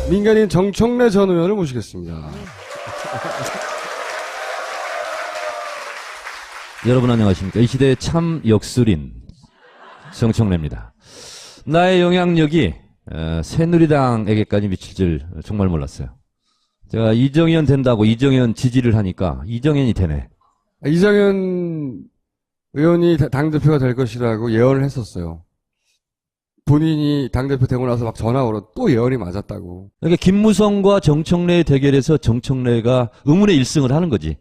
민간인 정청래 전 의원을 모시겠습니다. 여러분 안녕하십니까. 이 시대의 참 역술인 정청래입니다. 나의 영향력이 새누리당에게까지 미칠 줄 정말 몰랐어요. 제가 이정현 된다고 이정현 지지를 하니까 이정현이 되네. 이정현 의원이 당대표가 될 것이라고 예언을 했었어요. 본인이 당대표 되고 나서 막 전화 걸어 또 예언이 맞았다고. 그러니까 김무성과 정청래의 대결에서 정청래가 의문의 1승을 하는 거지.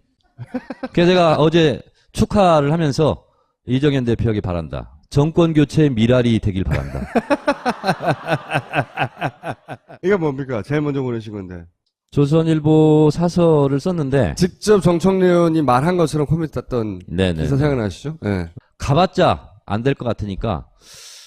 그래서 제가 어제 축하를 하면서 이정현 대표에게 바란다. 정권 교체의 미랄이 되길 바란다. 이거 뭡니까? 제일 먼저 보내신 건데. 조선일보 사설을 썼는데 직접 정청래 의원이 말한 것처럼 코멘트 땄던 네네. 기사 생각나시죠? 네. 가봤자 안 될 것 같으니까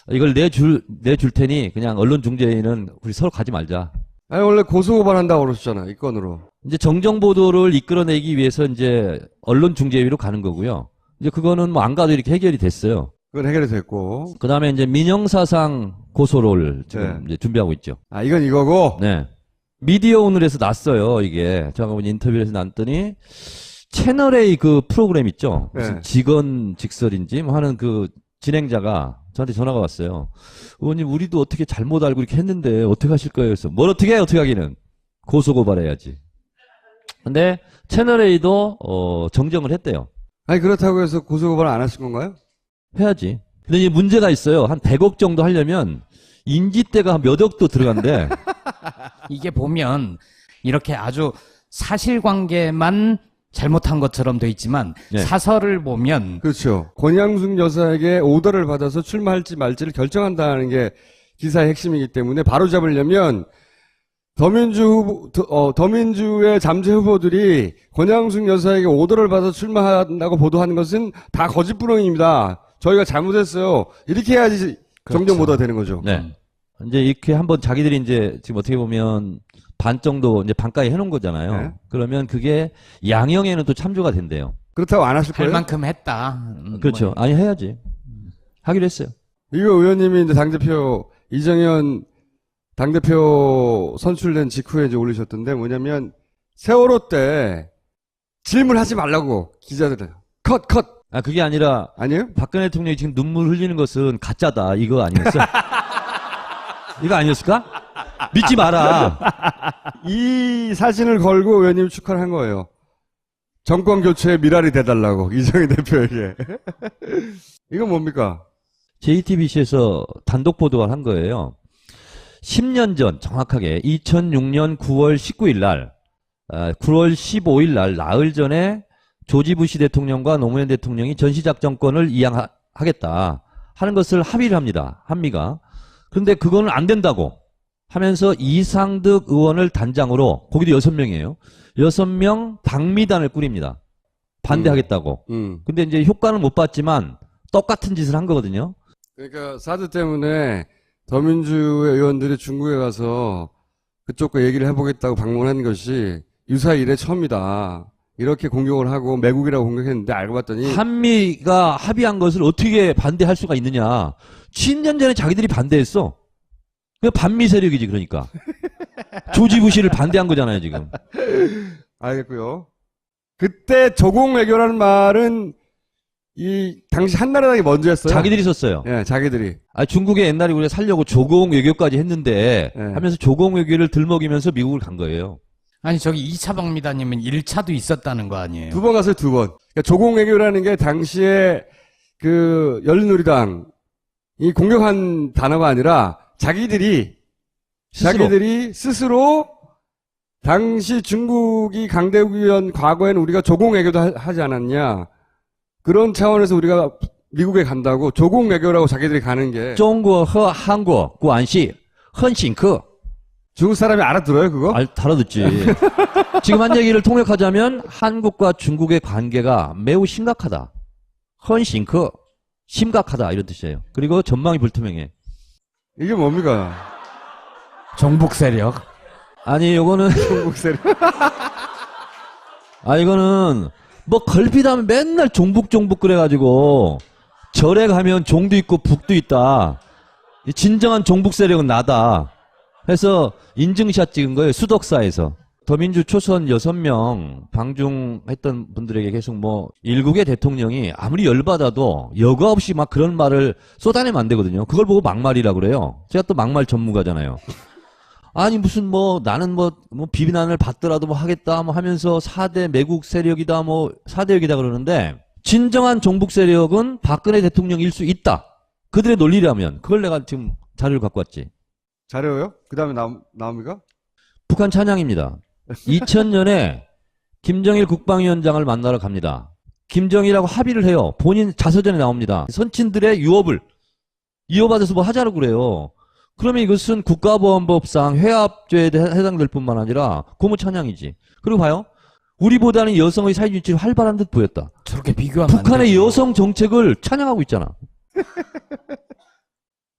이걸 내줄 테니 그냥 언론중재위는 우리 서로 가지 말자. 아니 원래 고소고발한다고 그러셨잖아. 이 건으로. 이제 정정보도를 이끌어내기 위해서 이제 언론중재위로 가는 거고요. 이제 그거는 뭐 안 가도 이렇게 해결이 됐어요. 그건 해결이 됐고. 그 다음에 이제 민형사상 고소를 지금 네. 이제 준비하고 있죠. 아 이건 이거고. 네. 미디어 오늘에서 났어요, 이게. 제가 인터뷰를 해서 났더니, 채널A 그 프로그램 있죠? 무슨 네. 직설인지 뭐 하는 그 진행자가 저한테 전화가 왔어요. 의원님, 우리도 어떻게 잘못 알고 이렇게 했는데 어떻게 하실 거예요? 그래서 뭘 어떻게 해? 어떻게 하기는. 고소고발해야지. 근데 채널A도, 정정을 했대요. 아니 그렇다고 해서 고소고발 안 하신 건가요? 해야지. 근데 이제 문제가 있어요. 한 100억 정도 하려면 인지대가 몇 억도 들어간대. 이게 보면 이렇게 아주 사실관계만 잘못한 것처럼 돼 있지만 네. 사설을 보면 그렇죠. 권양숙 여사에게 오더를 받아서 출마할지 말지를 결정한다는 게 기사의 핵심이기 때문에 바로 잡으려면 더민주의 잠재 후보들이 권양숙 여사에게 오더를 받아서 출마한다고 보도하는 것은 다 거짓부렁입니다. 저희가 잘못했어요. 이렇게 해야지 정정보도가 되는 거죠. 네. 이제 이렇게 한번 자기들이 이제 지금 어떻게 보면 반 정도 이제 반가에 해놓은 거잖아요. 네. 그러면 그게 양형에는 또 참조가 된대요. 그렇다고 안 하실 할 거예요? 만큼 했다. 그렇죠. 뭐. 아니 해야지. 하기로 했어요. 이거 의원님이 이제 당대표 이정현 당대표 선출된 직후에 이제 올리셨던데 뭐냐면 세월호 때 질문하지 말라고 기자들은 컷. 아 그게 아니라 아니에요? 박근혜 대통령이 지금 눈물 흘리는 것은 가짜다. 이거 아니었어? 이거 아니었을까? 믿지 마라. 이 사진을 걸고 의원님 축하를 한 거예요. 정권 교체의 미랄이 돼달라고 이정희 대표에게. 이건 뭡니까? JTBC에서 단독 보도를 한 거예요. 10년 전 정확하게 2006년 9월 19일 날 9월 15일 날 나흘 전에 조지 부시 대통령과 노무현 대통령이 전시작전권을 이양하겠다 하는 것을 합의를 합니다. 한미가. 그런데 그거는 안 된다고 하면서 이상득 의원을 단장으로 거기도 6명이에요. 6명 방미단을 꾸립니다. 반대하겠다고. 근데 이제 효과는 못 봤지만 똑같은 짓을 한 거거든요. 그러니까 사드 때문에 더민주의 의원들이 중국에 가서 그쪽과 얘기를 해보겠다고 방문한 것이 유사히 이래 처음이다. 이렇게 공격을 하고 매국이라고 공격했는데 알고 봤더니 한미가 합의한 것을 어떻게 반대할 수가 있느냐. 10년 전에 자기들이 반대했어. 그 반미 세력이지 그러니까. 조지 부시를 반대한 거잖아요 지금. 알겠고요. 그때 조공 외교라는 말은 이 당시 한나라당이 먼저 했어요. 자기들이 썼어요. 예, 자기들이. 아, 중국에 옛날에 우리가 살려고 조공 외교까지 했는데 네. 하면서 조공 외교를 들먹이면서 미국을 간 거예요. 아니 저기 2차 방미단이면 1차도 있었다는 거 아니에요? 두 번 갔어요, 두 번. 그러니까 조공 외교라는 게 당시에 그 열린우리당이 공격한 단어가 아니라 자기들이 스스로 당시 중국이 강대국이던 과거에는 우리가 조공 외교도 하지 않았냐. 그런 차원에서 우리가 미국에 간다고 조공 외교라고 자기들이 가는 게 中国和韩国关系很深刻. 중국 사람이 알아들어요, 그거? 알아듣지. 지금 한 얘기를 통역하자면 한국과 중국의 관계가 매우 심각하다. 很深刻. 심각하다 이런 뜻이에요. 그리고 전망이 불투명해. 이게 뭡니까? 종북 세력. 아니 요거는 중국 세력. 아 이거는 뭐 걸핏하면 맨날 종북 그래가지고 절에 가면 종도 있고 북도 있다. 진정한 종북 세력은 나다. 해서 인증샷 찍은 거예요. 수덕사에서. 더민주 초선 6명 방중했던 분들에게 계속 뭐 일국의 대통령이 아무리 열받아도 여과 없이 막 그런 말을 쏟아내면 안 되거든요. 그걸 보고 막말이라고 그래요. 제가 또 막말 전문가잖아요. 아니 무슨 뭐 나는 뭐 비난을 받더라도 뭐 하겠다 뭐 하면서 4대 매국 세력이다 뭐 4대역이다 그러는데 진정한 종북 세력은 박근혜 대통령일 수 있다. 그들의 논리라면 그걸 내가 지금 자료를 갖고 왔지. 잘해요? 그 다음에 나옵니까? 북한 찬양입니다. 2000년에 김정일 국방위원장을 만나러 갑니다. 김정일하고 합의를 해요. 본인 자서전에 나옵니다. 선친들의 유업을 이어받아서 뭐 하자고 그래요. 그러면 이것은 국가보안법상 회합죄에 해당될 뿐만 아니라 고무 찬양이지. 그리고 봐요. 우리보다는 여성의 사회주의가 활발한 듯 보였다. 저렇게 비교하면 안 북한의 되죠. 여성 정책을 찬양하고 있잖아.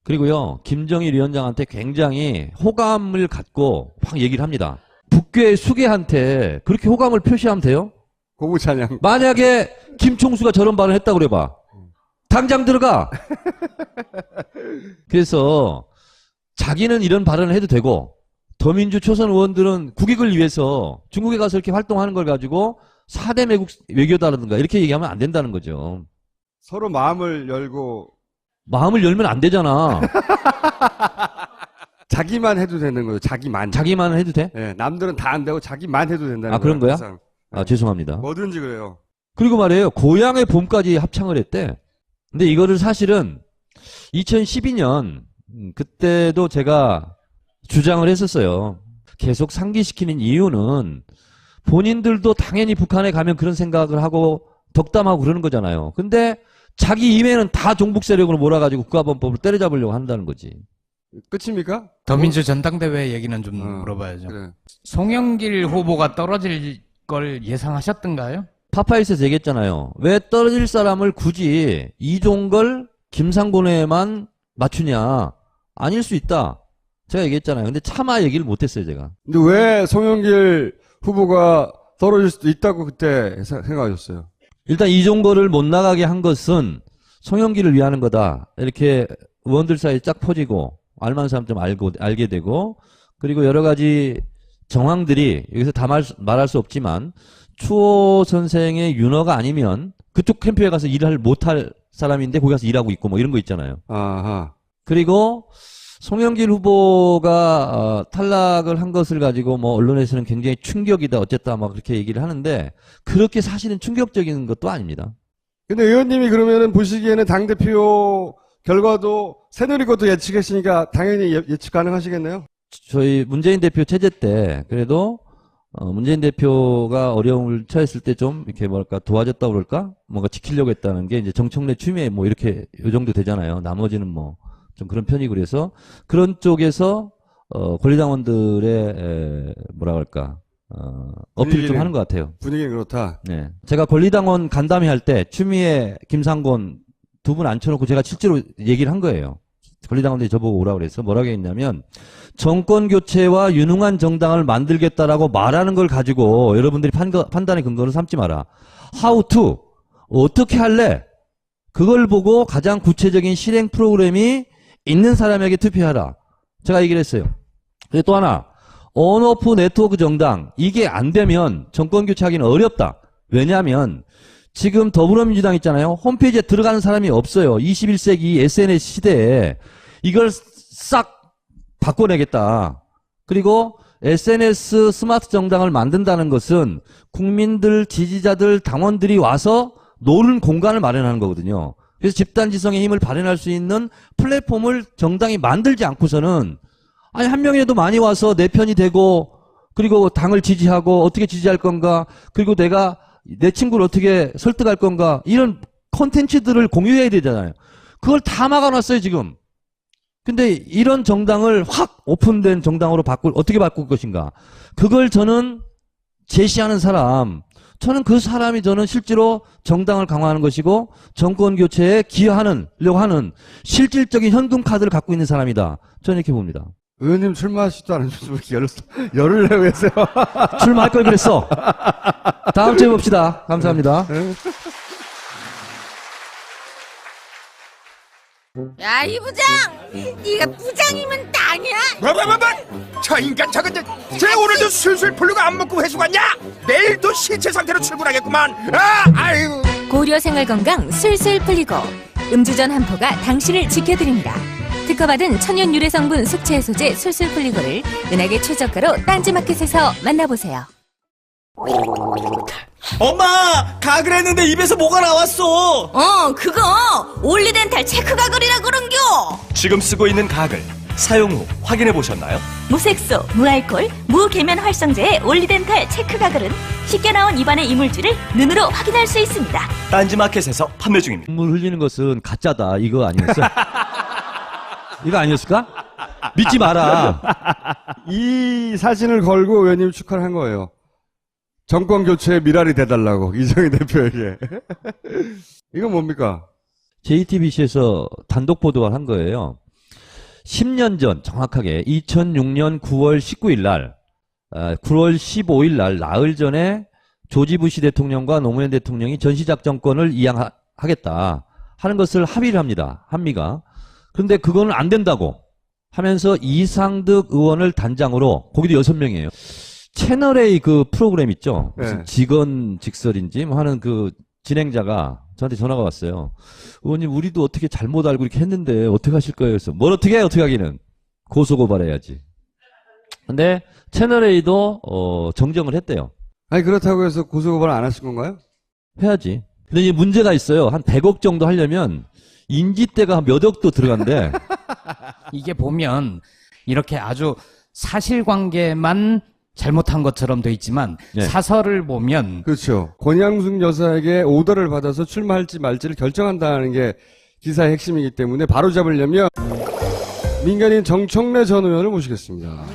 그리고요, 김정일 위원장한테 굉장히 호감을 갖고 확 얘기를 합니다. 북괴 수계한테 그렇게 호감을 표시하면 돼요? 고무 찬양. 만약에 김총수가 저런 발언을 했다고 그래봐. 당장 들어가! 그래서 자기는 이런 발언을 해도 되고 더민주 초선 의원들은 국익을 위해서 중국에 가서 이렇게 활동하는 걸 가지고 4대 매국 외교다라든가 이렇게 얘기하면 안 된다는 거죠. 서로 마음을 열고 마음을 열면 안 되잖아. 자기만 해도 되는 거예요. 자기만. 자기만 해도 돼? 예, 남들은 다 안 되고 자기만 해도 된다는 아, 그런 거야? 항상. 아, 죄송합니다. 뭐든지 그래요. 그리고 말이에요. 고향의 봄까지 합창을 했대. 근데 이거를 사실은 2012년 그때도 제가 주장을 했었어요. 계속 상기시키는 이유는 본인들도 당연히 북한에 가면 그런 생각을 하고 덕담하고 그러는 거잖아요. 근데 자기 이외에는 다 종북 세력으로 몰아가지고 국가보안법을 때려잡으려고 한다는 거지. 끝입니까? 더민주 전당대회 얘기는 좀 어, 물어봐야죠. 그래. 송영길 후보가 떨어질 걸 예상하셨던가요? 파파이스에서 얘기했잖아요. 왜 떨어질 사람을 굳이 이종걸, 김상곤에만 맞추냐. 아닐 수 있다. 제가 얘기했잖아요. 근데 차마 얘기를 못했어요, 제가. 근데 왜 송영길 후보가 떨어질 수도 있다고 그때 생각하셨어요? 일단 이종걸을 못 나가게 한 것은 송영길을 위하는 거다. 이렇게 의원들 사이에 쫙 퍼지고 알만한 사람 좀 알게 되고 그리고 여러 가지 정황들이 여기서 다 말할 수 없지만 추호 선생의 윤허가 아니면 그쪽 캠프에 가서 일을 못할 사람인데 거기 가서 일하고 있고 뭐 이런 거 있잖아요. 아하. 그리고 송영길 후보가 탈락을 한 것을 가지고 뭐 언론에서는 굉장히 충격이다 어쨌다 막 그렇게 얘기를 하는데 그렇게 사실은 충격적인 것도 아닙니다. 근데 의원님이 그러면은 보시기에는 당대표 결과도 새누리 것도 예측했으니까 당연히 예측 가능하시겠네요? 저희 문재인 대표 체제 때 그래도 문재인 대표가 어려움을 처했을 때 좀 이렇게 뭐랄까 도와줬다 그럴까? 뭔가 지키려고 했다는 게 이제 정청래 추미애 뭐 이렇게 요 정도 되잖아요. 나머지는 뭐 좀 그런 편이고 그래서 그런 쪽에서 권리당원들의 뭐라 그럴까 어필을 좀 하는 것 같아요. 분위기는 그렇다. 네. 제가 권리당원 간담회 할 때 추미애, 김상곤 두 분 앉혀놓고 제가 실제로 얘기를 한 거예요. 권리당원들이 저보고 오라고 그래서 뭐라고 했냐면 정권 교체와 유능한 정당을 만들겠다라고 말하는 걸 가지고 여러분들이 판단의 근거를 삼지 마라. How to 어떻게 할래? 그걸 보고 가장 구체적인 실행 프로그램이 있는 사람에게 투표하라. 제가 얘기를 했어요. 그리고 또 하나 온오프 네트워크 정당 이게 안 되면 정권 교체하기는 어렵다. 왜냐하면 지금 더불어민주당 있잖아요. 홈페이지에 들어가는 사람이 없어요. 21세기 SNS 시대에 이걸 싹 바꿔내겠다. 그리고 SNS 스마트 정당을 만든다는 것은 국민들, 지지자들, 당원들이 와서 노는 공간을 마련하는 거거든요. 그래서 집단지성의 힘을 발현할 수 있는 플랫폼을 정당이 만들지 않고서는 아니 한 명이라도 많이 와서 내 편이 되고 그리고 당을 지지하고 어떻게 지지할 건가 그리고 내가 내 친구를 어떻게 설득할 건가 이런 콘텐츠들을 공유해야 되잖아요. 그걸 다 막아놨어요 지금. 근데 이런 정당을 확 오픈된 정당으로 어떻게 바꿀 것인가. 그걸 저는 제시하는 사람 저는 그 사람이 저는 실제로 정당을 강화하는 것이고 정권 교체에 기여하려고 하는 실질적인 현금 카드를 갖고 있는 사람이다. 저는 이렇게 봅니다. 의원님 출마하시지도 않으면서 왜 열을 내고 계세요? 출마할 걸 그랬어. 다음 주에 봅시다. 감사합니다. 야, 이 부장! 네가 부장이면 땅이야? 저 인간 저건 쟤 오늘도 술술 풀리고 안 먹고 회수 갔냐? 내일도 신체 상태로 출근하겠구만. 아이고. 고려 생활건강 술술 풀리고 음주전 한포가 당신을 지켜드립니다. 특허받은 천연 유래 성분 숙취 해소제 술술 풀리고를 은하계 최저가로 딴지마켓에서 만나보세요. 엄마! 가글 했는데 입에서 뭐가 나왔어! 그거 올리덴탈 체크 가글이라 그런겨. 지금 쓰고 있는 가글 사용 후 확인해 보셨나요? 무색소, 무알콜, 무계면 활성제의 올리덴탈 체크 가글은 쉽게 나온 입안의 이물질을 눈으로 확인할 수 있습니다. 딴지마켓에서 판매 중입니다. 물 흘리는 것은 가짜다. 이거 아니었어? 이거 아니었을까? 믿지 마라. 이 사진을 걸고 의원님 축하를 한 거예요. 정권 교체에 미랄이 돼달라고 이정희 대표에게. 이건 뭡니까? JTBC에서 단독 보도를 한 거예요. 10년 전 정확하게 2006년 9월 19일 날 9월 15일 날 나흘 전에 조지 부시 대통령과 노무현 대통령이 전시작전권을 이양하겠다 하는 것을 합의를 합니다. 한미가. 그런데 그거는 안 된다고 하면서 이상득 의원을 단장으로, 거기도 6명이에요. 채널A 그 프로그램 있죠? 무슨 네. 직언직설인지 뭐 하는 그 진행자가 저한테 전화가 왔어요. 의원님, 우리도 어떻게 잘못 알고 이렇게 했는데 어떻게 하실 거예요? 그래서 뭘 어떻게 해? 어떻게 하기는. 고소고발해야지. 근데 채널A도 정정을 했대요. 아니 그렇다고 해서 고소고발 안 하신 건가요? 해야지. 근데 이제 문제가 있어요. 한 100억 정도 하려면 인지대가 몇 억도 들어간대. 이게 보면 이렇게 아주 사실관계만 잘못한 것처럼 돼 있지만 네. 사설을 보면 그렇죠. 권양숙 여사에게 오더를 받아서 출마할지 말지를 결정한다는 게 기사의 핵심이기 때문에 바로 잡으려면 민간인 정청래 전 의원을 모시겠습니다.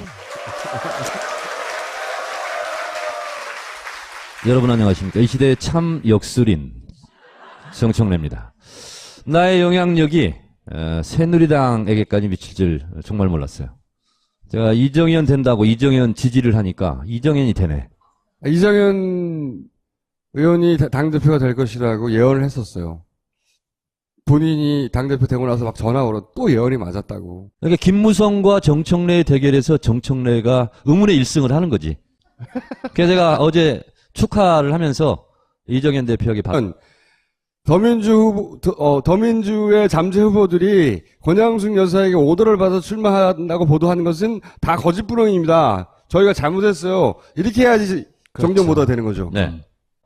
여러분 안녕하십니까. 이 시대의 참 역술인 정청래입니다. 나의 영향력이 새누리당에게까지 미칠 줄 정말 몰랐어요. 제가 이정현 된다고 이정현 지지를 하니까 이정현이 되네. 이정현 의원이 당대표가 될 것이라고 예언을 했었어요. 본인이 당대표 되고 나서 막 전화 걸어 또 예언이 맞았다고. 그러니까 김무성과 정청래의 대결에서 정청래가 의문의 1승을 하는 거지. 그래서 제가 어제 축하를 하면서 이정현 대표에게 더민주의 잠재 후보들이 권양숙 여사에게 오더를 받아 출마한다고 보도하는 것은 다 거짓부렁입니다. 저희가 잘못했어요. 이렇게 해야지 정정보도가 되는 거죠. 네.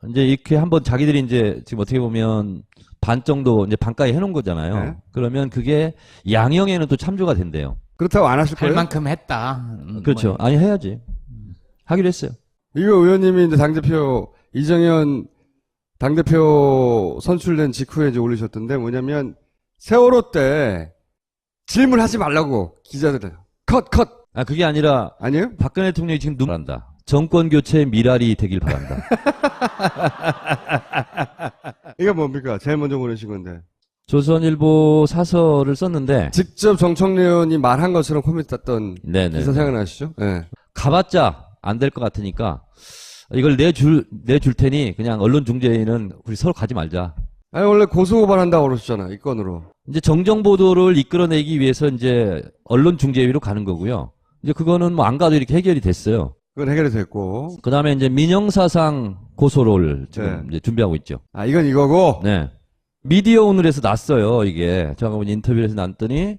이제 이렇게 한번 자기들이 이제 지금 어떻게 보면 반 정도 이제 반가에 해놓은 거잖아요. 네. 그러면 그게 양형에는 또 참조가 된대요. 그렇다고 안 하실 할 거예요? 만큼 했다. 그렇죠. 뭐. 아니 해야지. 하기로 했어요. 이거 의원님이 이제 당대표 이정현 당대표 선출된 직후에 이제 올리셨던데 뭐냐면 세월호 때 질문하지 말라고 기자들은 컷. 아 그게 아니라 아니에요? 박근혜 대통령이 지금 바란다. 정권 교체의 미랄이 되길 바란다. 이거 뭡니까? 제일 먼저 보내신 건데. 조선일보 사설을 썼는데 직접 정청래 의원이 말한 것처럼 코멘트 땄던 네네. 기사 생각나시죠? 네. 가봤자 안 될 것 같으니까 이걸 내줄 테니 그냥 언론 중재인은 우리 서로 가지 말자. 아니 원래 고소고발한다고 그러셨잖아 이 건으로. 이제 정정 보도를 이끌어내기 위해서 이제 언론 중재위로 가는 거고요. 이제 그거는 뭐 안 가도 이렇게 해결이 됐어요. 그건 해결이 됐고. 그 다음에 이제 민형사상 고소를 지금 네. 이제 준비하고 있죠. 아 이건 이거고. 네. 미디어 오늘에서 났어요, 이게. 제가 인터뷰를 해서 났더니